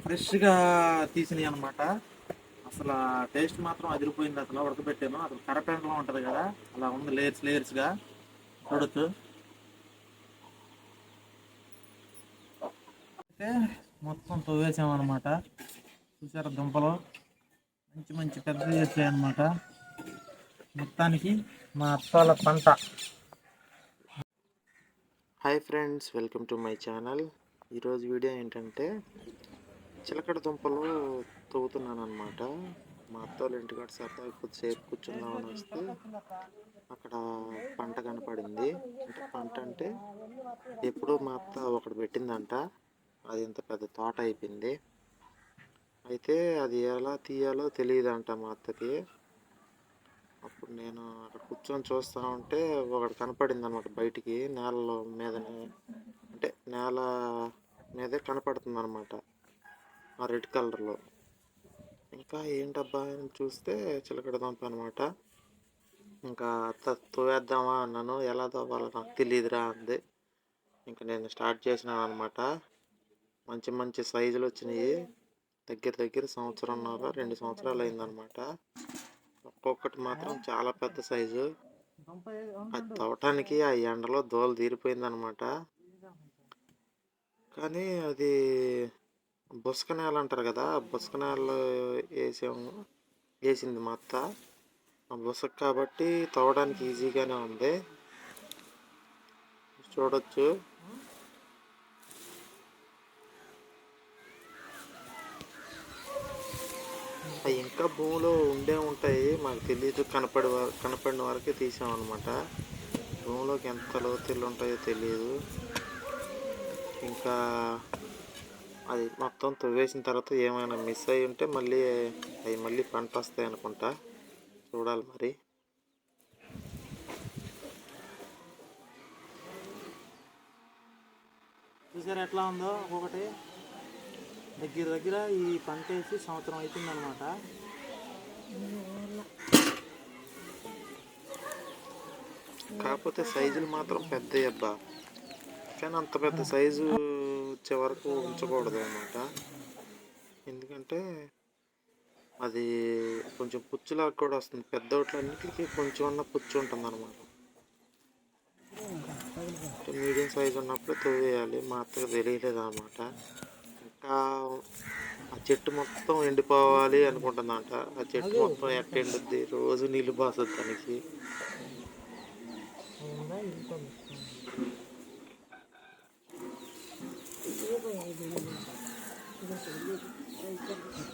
ఫ్రెష్గా తీసినవి అనమాట. అసలు టేస్ట్ మాత్రం అదిరిపోయింది. అసలు ఉడకబెట్టాను, అసలు కరపెండలో ఉంటుంది కదా, అలా ఉంది. లేయర్స్ లేయర్స్గా చూడొచ్చు. అయితే మొత్తం తవ్వేసామన్నమాట. చూసారా దుంపలు మంచి మంచి పెద్దవి వచ్చాయన్నమాట. మొత్తానికి మా అత్తాల పంట. Hi friends, welcome to my channel. ఈరోజు వీడియో ఏంటంటే చిలకడ దుంపలు తవ్వుతున్నాను అనమాట. మా అత్త వాళ్ళ ఇంటికాడ సరదాగా కొద్దిసేపు కూర్చుందామని వస్తే అక్కడ పంట కనపడింది. పంట అంటే ఎప్పుడో మా అత్త ఒకటి పెట్టిందంట. అది ఇంత పెద్ద తోట అయిపోయింది. అయితే అది ఎలా తీయాలో తెలియదంట మా అత్తకి. అప్పుడు నేను అక్కడ కూర్చొని చూస్తూ ఉంటే ఒకటి కనపడింది అనమాట. బయటికి నేలలో మీదనే, అంటే నేల మీదే కనపడుతుంది అనమాట, ఆ రెడ్ కలర్లో. ఇంకా ఏంటబ్బా అని చూస్తే చిలకడ దుంప అనమాట. ఇంకా తవ్వేద్దామా అన్నాను. ఎలా తవ్వాలో నాకు తెలియదురా అంది. ఇంకా నేను స్టార్ట్ చేసినాను అనమాట. మంచి మంచి సైజులు వచ్చినాయి. దగ్గర దగ్గర 1.5 సంవత్సరాలు అయిందనమాట. ఒక్కొక్కటి మాత్రం చాలా పెద్ద సైజు. అది తవ్వటానికి ఆ ఎండలో దోలు తీరిపోయిందనమాట. కానీ అది బుసక నేల అంటారు కదా, బుసక నేలలో వేసింది మా అత్త. ఆ బుసక కాబట్టి తవ్వడానికి ఈజీగానే ఉంది. చూడొచ్చు. అవి ఇంకా భూమిలో ఉండే ఉంటాయి, మాకు తెలియదు. కనపడిన వరకే తీసామన్నమాట. భూమిలోకి ఎంత లోతులు ఉంటాయో తెలియదు. ఇంకా అది మొత్తం తవ్వేసిన తర్వాత ఏమైనా మిస్ అయి ఉంటే మళ్ళీ పంట వస్తాయి అనుకుంటా. చూడాలి మరి. చూసారా ఎట్లా ఉందో. ఒక్కొక్కటి దగ్గర దగ్గర ఈ పంట వేసి సంవత్సరం అవుతుందన్నమాట. కాకపోతే సైజులు మాత్రం పెద్ద అబ్బా. కానీ అంత పెద్ద సైజు వచ్చే వరకు ఉంచకూడదు అన్నమాట. ఎందుకంటే అది కొంచెం పుచ్చులాగా కూడా వస్తుంది. పెద్ద వాటిలన్నిటికీ కొంచెం అన్న పుచ్చు ఉంటుంది అనమాట. మీడియం సైజు ఉన్నప్పుడు తవ్వేయాలి. మా అత్తకు తెలియలేదు అనమాట. ఇంకా ఆ చెట్టు మొత్తం ఎండిపోవాలి అనుకుంటుందంట. ఆ చెట్టు మొత్తం ఎట్ట ఎండుద్ది, రోజు నీళ్ళు పోస్తుంది దానికి.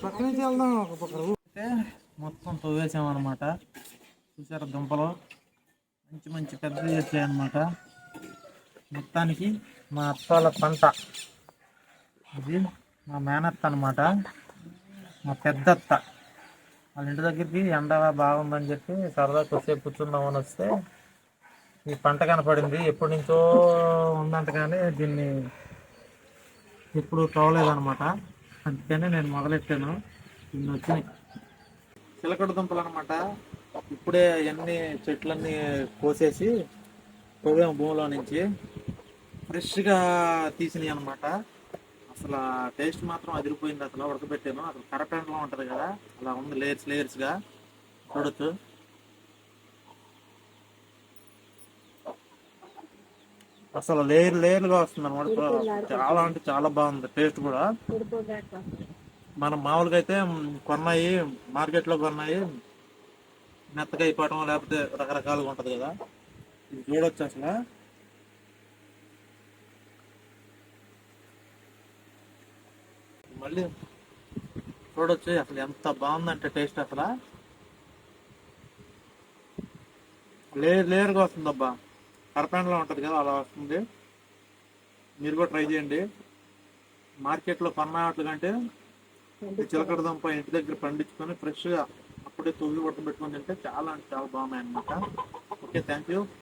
పక్క నుంచి వెళ్దాం. ఒక పక్క అయితే మొత్తం తవ్వేసామన్నమాట. చూసారా దుంపలు మంచి మంచి పెద్దవి వచ్చాయన్నమాట. మొత్తానికి మా అత్తాల పంట. ఇది మా మేనత్త అనమాట, మా పెద్దత్త. వాళ్ళ ఇంటి దగ్గరికి ఎండ బాగుందని చెప్పి సరదా కొద్దిసేపు కూర్చుందామని వస్తే ఈ పంట కనపడింది. ఎప్పటి నుంచో ఉందంట కానీ దీన్ని ఎప్పుడు తోవలేదనమాట. అందుకనే నేను మొదలెట్టాను. ఇన్ని వచ్చినాయి చిలకడ దుంపలు అనమాట. ఇప్పుడే అన్ని చెట్లన్నీ కోసేసి తవ్వాము భూమిలో నుంచి. ఫ్రెష్గా తీసినవి అనమాట. అసలు టేస్ట్ మాత్రం అదిరిపోయింది. అసలు ఉడకబెట్టాను, అసలు కరపెండలో ఉంటుంది కదా, అలా ఉంది. లేయర్స్ లేయర్స్గా చూడొచ్చు. అసలు లేయర్గా వస్తుంది అనమాట. చాలా అంటే చాలా బాగుంది టేస్ట్ కూడా. మనం మామూలుగా అయితే కొన్నాయి, మార్కెట్లో కొన్నాయి మెత్తగా అయిపోవటం లేకపోతే రకరకాలుగా ఉంటుంది కదా. ఇది చూడొచ్చు. అసలు మళ్ళీ చూడొచ్చు అసలు ఎంత బాగుందంటే టేస్ట్. అసలు లేయర్గా వస్తుంది అబ్బా. కరపెండలో ఉంటుంది కదా, అలా వస్తుంది. మీరు కూడా ట్రై చేయండి. మార్కెట్లో కొన్న వాటి కంటే చిలకడ దుంప ఇంటి దగ్గర పండించుకొని ఫ్రెష్గా అప్పుడే తొవ్వి ఉడకబెట్టుకొని తింటే చాలా అంటే చాలా బాగున్నాయి అన్నమాట. Okay, thank you.